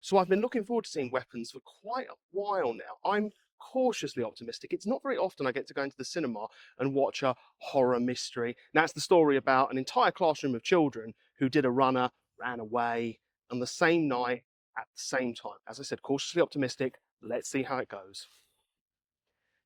So I've been looking forward to seeing Weapons for quite a while now. I'm cautiously optimistic. It's not very often I get to go into the cinema and watch a horror mystery. Now, it's the story about an entire classroom of children who did a runner, ran away on the same night at the same time. As I said, cautiously optimistic. Let's see how it goes.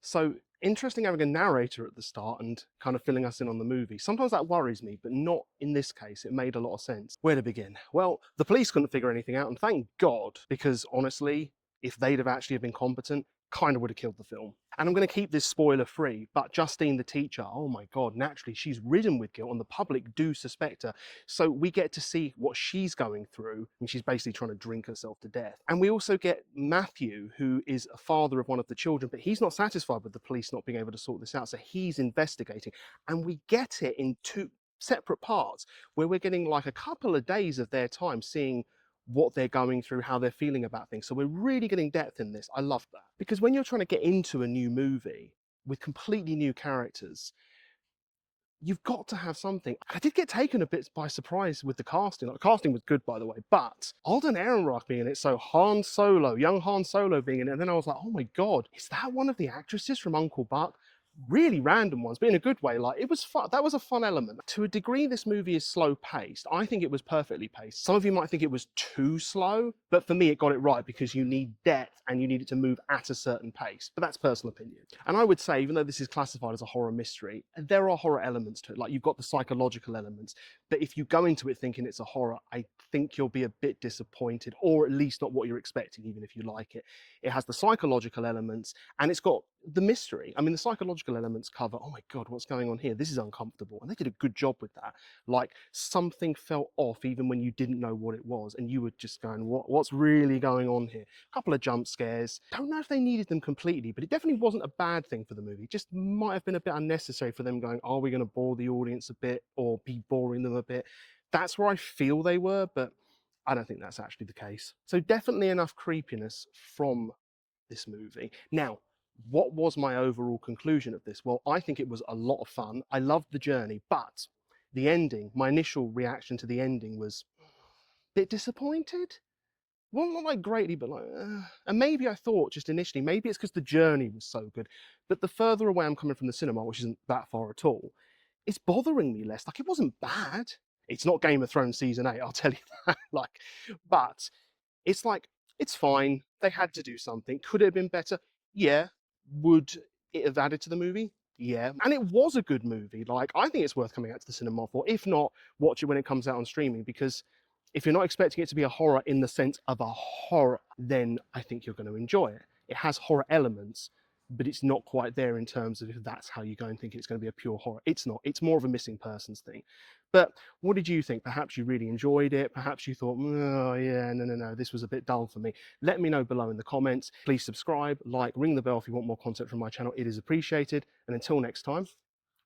So interesting having a narrator at the start and kind of filling us in on the movie. Sometimes that worries me, but not in this case. It made a lot of sense. Where to begin? Well, the police couldn't figure anything out, and thank God, because honestly, if they'd have actually been competent, kind of would have killed the film. And I'm going to keep this spoiler free, but Justine, the teacher, oh my God, naturally, she's ridden with guilt and the public do suspect her. So we get to see what she's going through, and she's basically trying to drink herself to death. And we also get Matthew, who is a father of one of the children, but he's not satisfied with the police not being able to sort this out. So he's investigating, and we get it in two separate parts where we're getting like a couple of days of their time seeing what they're going through, how they're feeling about things. So we're really getting depth in this. I love that. Because when you're trying to get into a new movie with completely new characters, you've got to have something. I did get taken a bit by surprise with the casting. Like, the casting was good, by the way, but Alden Ehrenreich being in it, so Han Solo, young Han Solo being in it, and then I was like, oh my God, is that one of the actresses from Uncle Buck? Really random ones, but in a good way. Like, it was fun. That was a fun element. To a degree, this movie is slow paced. I think it was perfectly paced. Some of you might think it was too slow, but for me, it got it right because you need depth and you need it to move at a certain pace. But that's personal opinion. And I would say, even though this is classified as a horror mystery, there are horror elements to it. Like, you've got the psychological elements. But if you go into it thinking it's a horror, I think you'll be a bit disappointed, or at least not what you're expecting, even if you like it. It has the psychological elements and it's got the mystery. I mean, the psychological elements cover, oh my God, what's going on here? This is uncomfortable. And they did a good job with that. Like, something felt off even when you didn't know what it was. And you were just going, what's really going on here? A couple of jump scares. Don't know if they needed them completely, but it definitely wasn't a bad thing for the movie. It just might have been a bit unnecessary for them going, are we going to bore the audience a bit or be boring them a bit? That's where I feel they were, but I don't think that's actually the case. So definitely enough creepiness from this movie. Now, what was my overall conclusion of this? Well, I think it was a lot of fun. I loved the journey, but the ending, my initial reaction to the ending was a bit disappointed. Well, not like greatly, but like, and maybe I thought just initially, maybe it's because the journey was so good, but the further away I'm coming from the cinema, which isn't that far at all, it's bothering me less. Like, it wasn't bad. It's not Game of Thrones season 8, I'll tell you that. Like, but it's like, it's fine. They had to do something. Could it have been better? Yeah. Would it have added to the movie? Yeah. And it was a good movie. Like, I think it's worth coming out to the cinema for. If not, watch it when it comes out on streaming, because if you're not expecting it to be a horror in the sense of a horror, then I think you're going to enjoy it. It has horror elements, but it's not quite there in terms of if that's how you go and think it's going to be a pure horror. It's not. It's more of a missing persons thing. But what did you think? Perhaps you really enjoyed it. Perhaps you thought, oh yeah, no, this was a bit dull for me. Let me know below in the comments. Please subscribe, like, ring the bell if you want more content from my channel. It is appreciated. And until next time,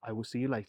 I will see you later.